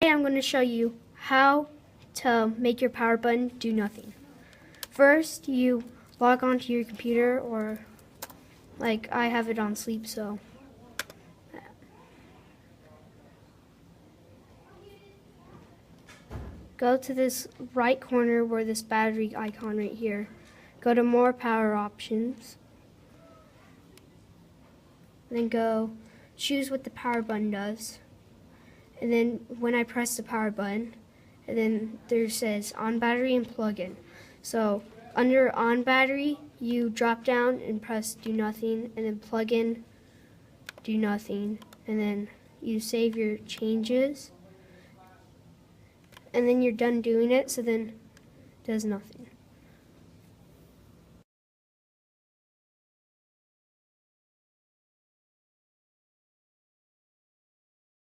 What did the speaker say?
Today I'm going to show you how to make your power button do nothing. First, you log onto your computer, or like I have it on sleep, so go to this right corner where this battery icon right here. Go to more power options. Then go choose what the power button does. And then when I press the power button, and then there says on battery and plug in. So under on battery, you drop down and press do nothing, and then plug in, do nothing, and then you save your changes, and then you're done doing it, so then it does nothing.